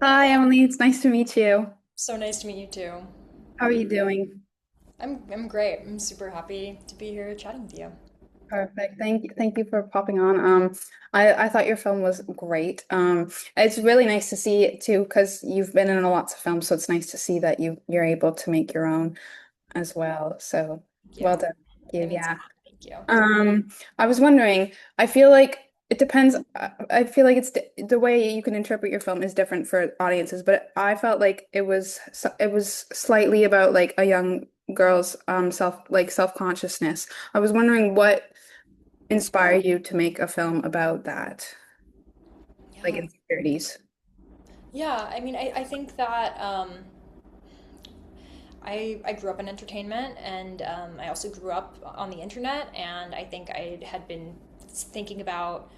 Hi, Emily. It's nice to meet you. So nice to meet you too. How are you doing? I'm great. I'm super happy to be here chatting with you. Perfect. Thank you for popping on. I thought your film was great. It's really nice to see it too, because you've been in lots of films, so it's nice to see that you're able to make your own as well. So Thank you. well done. Thank That you. means a Yeah. lot. Thank you. I was wondering, I feel like it depends. I feel like the way you can interpret your film is different for audiences, but I felt like it was slightly about like a young girl's self-consciousness. I was wondering what inspired you to make a film about that, like Yeah. insecurities. Yeah, I mean, I think that I grew up in entertainment and I also grew up on the internet, and I think I had been thinking about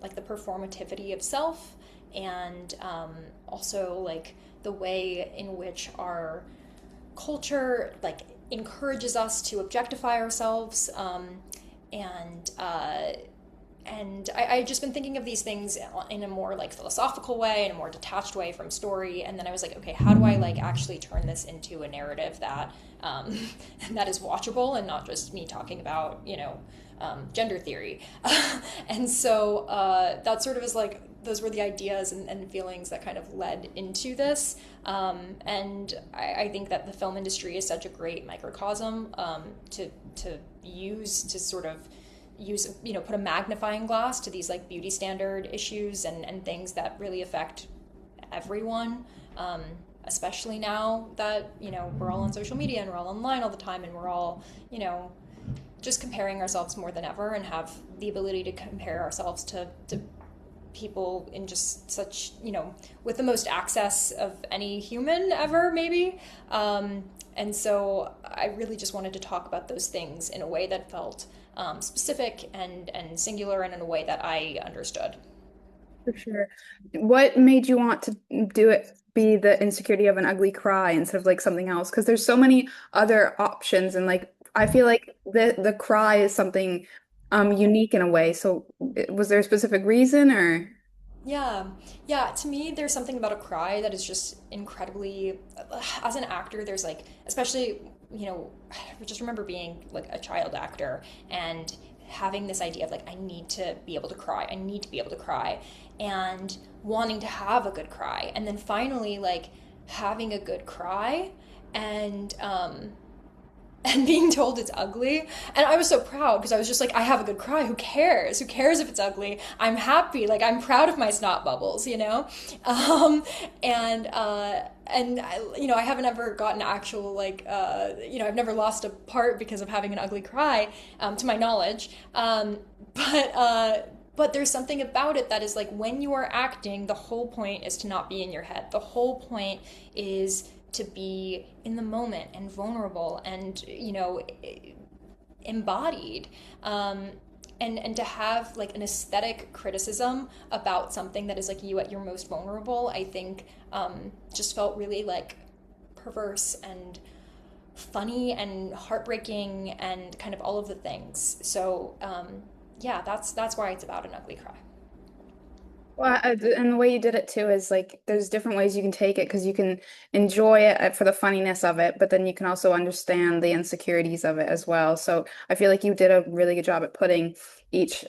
like the performativity of self and also like the way in which our culture like encourages us to objectify ourselves and uh, I just been thinking of these things in a more like philosophical way, in a more detached way from story. And then I was like, okay, how do I like actually turn this into a narrative that um, that is watchable and not just me talking about gender theory. And so that sort of is like those were the ideas and feelings that kind of led into this. And I think that the film industry is such a great microcosm to use to sort of put a magnifying glass to these like beauty standard issues and things that really affect everyone, um, especially now that we're all on social media and we're all online all the time and we're all just comparing ourselves more than ever and have the ability to compare ourselves to people in just such with the most access of any human ever maybe. And so I really just wanted to talk about those things in a way that felt specific and singular and in a way that I understood. For sure. What made you want to do it be the insecurity of an ugly cry instead of like something else? Because there's so many other options, and like I feel like the cry is something unique in a way. So was there a specific reason or Yeah, yeah. To me, there's something about a cry that is just incredibly. As an actor, there's like, especially, I just remember being like a child actor and having this idea of like, I need to be able to cry. I need to be able to cry, and wanting to have a good cry, and then finally like having a good cry, and and being told it's ugly. And I was so proud because I was just like, I have a good cry. Who cares? Who cares if it's ugly? I'm happy. Like, I'm proud of my snot bubbles, you know? Um, and I haven't ever gotten actual, like, I've never lost a part because of having an ugly cry, to my knowledge. But there's something about it that is like when you are acting, the whole point is to not be in your head. The whole point is to be in the moment and vulnerable and embodied, um, and to have like an aesthetic criticism about something that is like you at your most vulnerable. I think just felt really like perverse and funny and heartbreaking and kind of all of the things. So yeah, that's why it's about an ugly cry. and the way you did it too is like there's different ways you can take it because you can enjoy it for the funniness of it, but then you can also understand the insecurities of it as well. So I feel like you did a really good job at putting each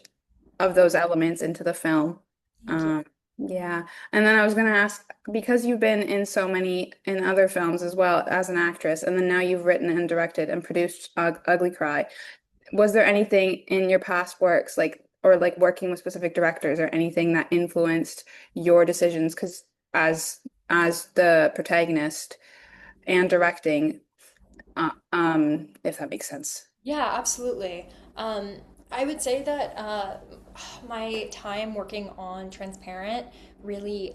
of those elements into the film. Thank you. Um, yeah. And then I was going to ask, because you've been in so many in other films as well as an actress, and then now you've written and directed and produced Ugly Cry, was there anything in your past works, like, or like working with specific directors or anything that influenced your decisions? Because as the protagonist and directing, if that makes sense. Yeah, absolutely. I would say that my time working on Transparent really,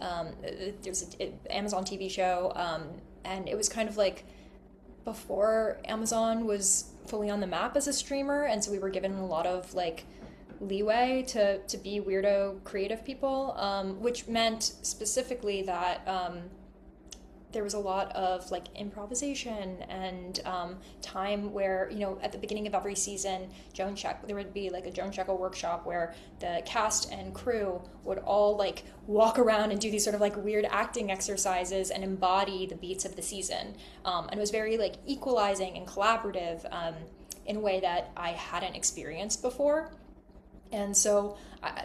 there's an Amazon TV show, and it was kind of like before Amazon was fully on the map as a streamer, and so we were given a lot of like leeway to be weirdo creative people, which meant specifically that there was a lot of like improvisation and time where, you know, at the beginning of every season, there would be like a Joan Shekel workshop where the cast and crew would all like walk around and do these sort of like weird acting exercises and embody the beats of the season. And it was very like equalizing and collaborative in a way that I hadn't experienced before. And so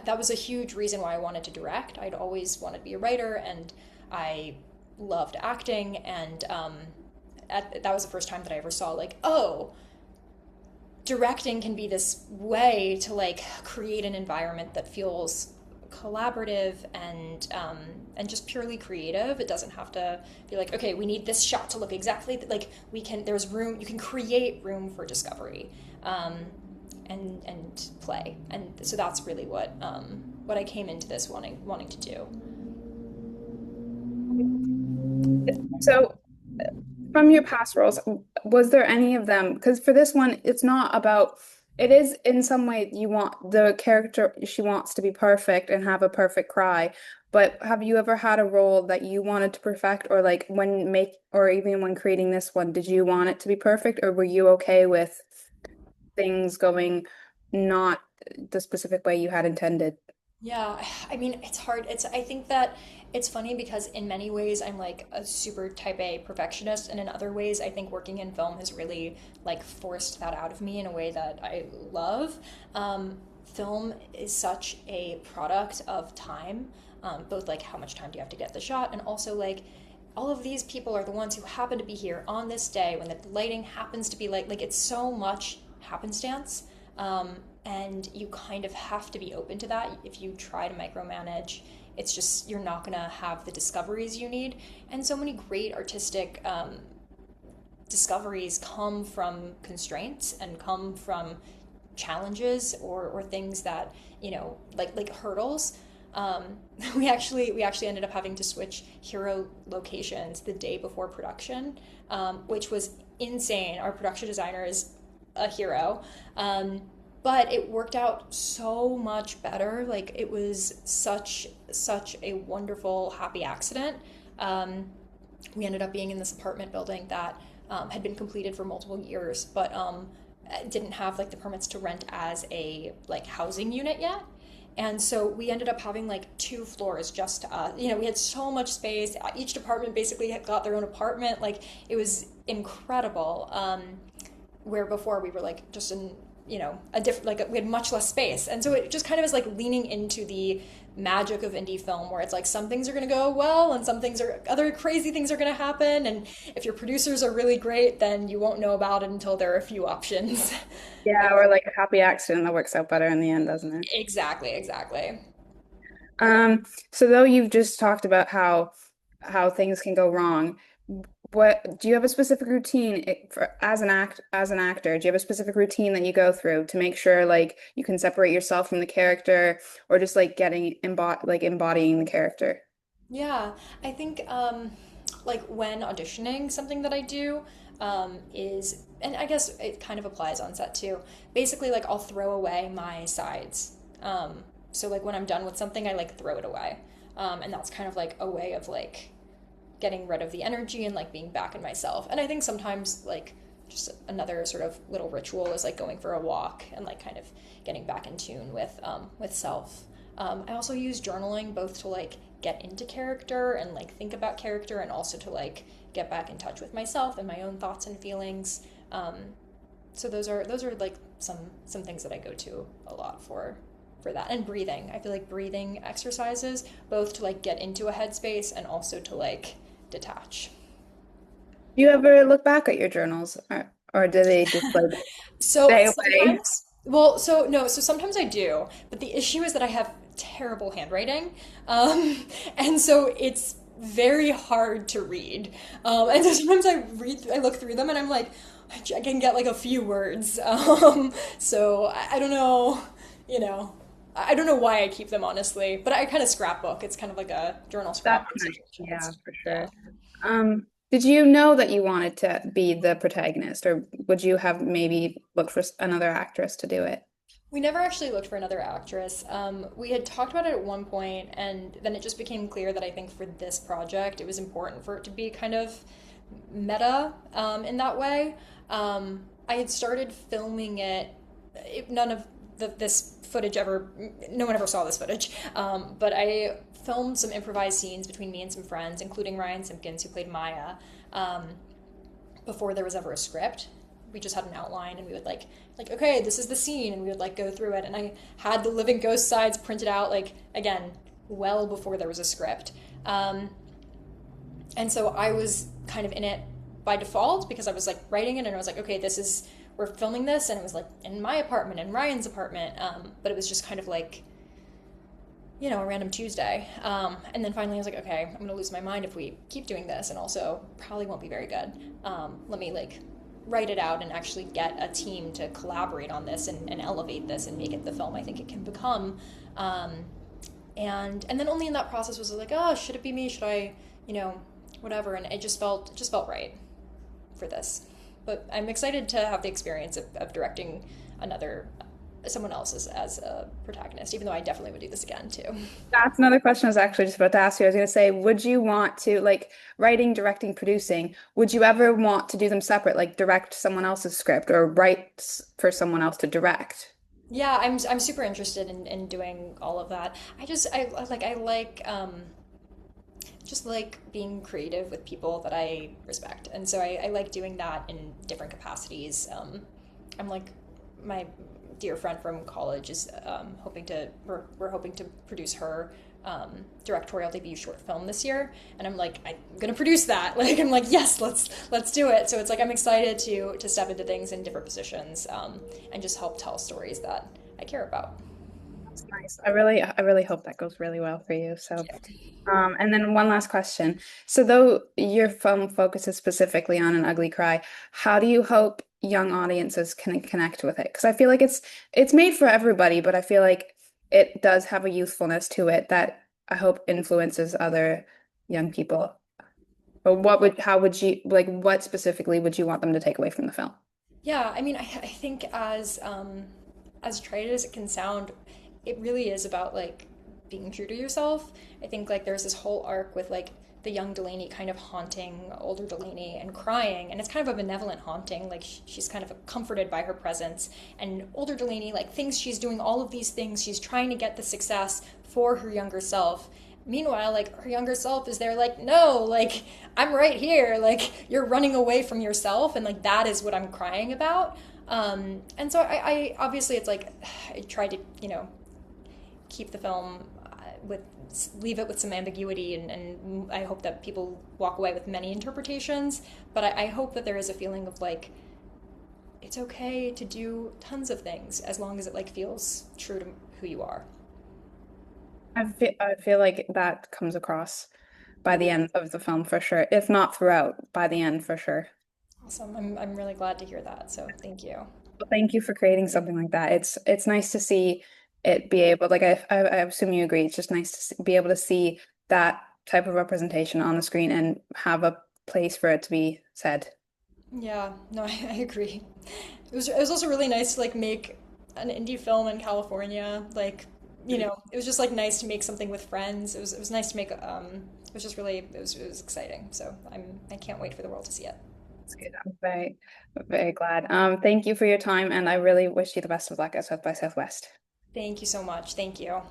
that was a huge reason why I wanted to direct. I'd always wanted to be a writer, and I loved acting. And that was the first time that I ever saw, like, oh, directing can be this way to like create an environment that feels collaborative and just purely creative. It doesn't have to be like, okay, we need this shot to look exactly like we can. There's room. You can create room for discovery. And play. And so that's really what I came into this wanting to do. So, from your past roles, was there any of them? Because for this one, it's not about, it is in some way you want the character, she wants to be perfect and have a perfect cry. But have you ever had a role that you wanted to perfect, or like or even when creating this one, did you want it to be perfect, or were you okay with things going not the specific way you had intended? Yeah, I mean, it's hard. I think that it's funny because in many ways I'm like a super type A perfectionist, and in other ways I think working in film has really like forced that out of me in a way that I love. Film is such a product of time, both like how much time do you have to get the shot, and also like all of these people are the ones who happen to be here on this day when the lighting happens to be like it's so much happenstance. And you kind of have to be open to that. If you try to micromanage, it's just you're not gonna have the discoveries you need. And so many great artistic discoveries come from constraints and come from challenges or things that, you know, like hurdles. um, we actually ended up having to switch hero locations the day before production, which was insane. Our production designer is a hero. But it worked out so much better. Like it was such a wonderful, happy accident. Um, we ended up being in this apartment building that had been completed for multiple years, but didn't have like the permits to rent as a like housing unit yet. And so we ended up having like two floors just to us. You know, we had so much space. Each department basically had got their own apartment. Like it was incredible. Where before we were like just in, you know, a different, like we had much less space. And so it just kind of is like leaning into the magic of indie film where it's like some things are going to go well and some things are other crazy things are going to happen. And if your producers are really great, then you won't know about it until there are a few options. Yeah, or like a happy accident that works out better in the end, doesn't it? Exactly, exactly. Um, so though you've just talked about how things can go wrong, what do you have a specific routine for as an actor? Do you have a specific routine that you go through to make sure like you can separate yourself from the character, or just like embodying the character? Yeah, I think like when auditioning, something that I do is, and I guess it kind of applies on set too. Basically, like I'll throw away my sides. So like when I'm done with something, I like throw it away, and that's kind of like a way of like getting rid of the energy and like being back in myself. And I think sometimes like just another sort of little ritual is like going for a walk and like kind of getting back in tune with self. I also use journaling both to like get into character and like think about character, and also to like get back in touch with myself and my own thoughts and feelings. So those are like some things that I go to a lot for that. And breathing. I feel like breathing exercises both to like get into a headspace and also to like detach. Do you ever look back at your journals, or do they just like So stay away? sometimes, well, so no, so sometimes I do, but the issue is that I have terrible handwriting, and so it's very hard to read. And so sometimes I look through them, and I'm like, I can get like a few words. So I don't know, you know, I don't know why I keep them honestly, but I kind of scrapbook. It's kind of like a journal That's scrapbook nice. Yeah, situation. for Yeah. sure. Did you know that you wanted to be the protagonist, or would you have maybe looked for another actress to do it? We never actually looked for another actress. We had talked about it at one point, and then it just became clear that I think for this project, it was important for it to be kind of meta in that way. I had started filming none of this footage ever, no one ever saw this footage, but I filmed some improvised scenes between me and some friends, including Ryan Simpkins, who played Maya, um, before there was ever a script. We just had an outline, and we would okay, this is the scene, and we would like go through it. And I had the living ghost sides printed out, like, again, well before there was a script. And so I was kind of in it by default because I was like writing it, and I was like, okay, we're filming this, and it was like in my apartment and Ryan's apartment, but it was just kind of like, a random Tuesday. And then finally I was like, okay, I'm gonna lose my mind if we keep doing this, and also probably won't be very good. Let me like write it out and actually get a team to collaborate on this and elevate this and make it the film I think it can become. And then only in that process was like, oh, should it be me? Should I, you know, whatever? And it just felt right for this. But I'm excited to have the experience of directing another someone else as a protagonist, even though I definitely would do this again too. That's another question I was actually just about to ask you. I was going to say, would you want to, like, writing, directing, producing, would you ever want to do them separate, like direct someone else's script or write for someone else to direct? Yeah, I'm super interested in doing all of that. I like just like being creative with people that I respect, and so I like doing that in different capacities. I'm like my dear friend from college is we're hoping to produce her directorial debut short film this year, and I'm like I'm gonna produce that. Like I'm like yes, let's do it. So it's like I'm excited to step into things in different positions and just help tell stories that I care about. That's nice. I really hope that goes really well for you. So, and then one last question. So, though your film focuses specifically on an ugly cry, how do you hope young audiences can connect with it? Because I feel like it's made for everybody, but I feel like it does have a youthfulness to it that I hope influences other young people. But how would you like, what specifically would you want them to take away from the film? Yeah, I mean, I think as trite as it can sound, it really is about like being true to yourself. I think like there's this whole arc with like the young Delaney kind of haunting older Delaney and crying, and it's kind of a benevolent haunting. Like she's kind of comforted by her presence, and older Delaney like thinks she's doing all of these things. She's trying to get the success for her younger self. Meanwhile, like her younger self is there, like, no, like I'm right here. Like you're running away from yourself, and like that is what I'm crying about. And so I obviously it's like I tried to keep the film with leave it with some ambiguity, and I hope that people walk away with many interpretations. But I hope that there is a feeling of like it's okay to do tons of things as long as it like feels true to who you are. I feel like that comes across by the end of the film for sure, if not throughout, by the end for sure. Awesome. I'm really glad to hear that. So thank you. Well, thank you for creating something like that. It's nice to see it be able, like I assume you agree. It's just nice to be able to see that type of representation on the screen and have a place for it to be said. Yeah, no, I agree. It was also really nice to like make an indie film in California. Like, it was just like nice to make something with friends. It was nice to make it was just really it was exciting. So I can't wait for the world to see it. It's good. I'm very glad. Thank you for your time, and I really wish you the best of luck at South by Southwest. Thank you so much. Thank you.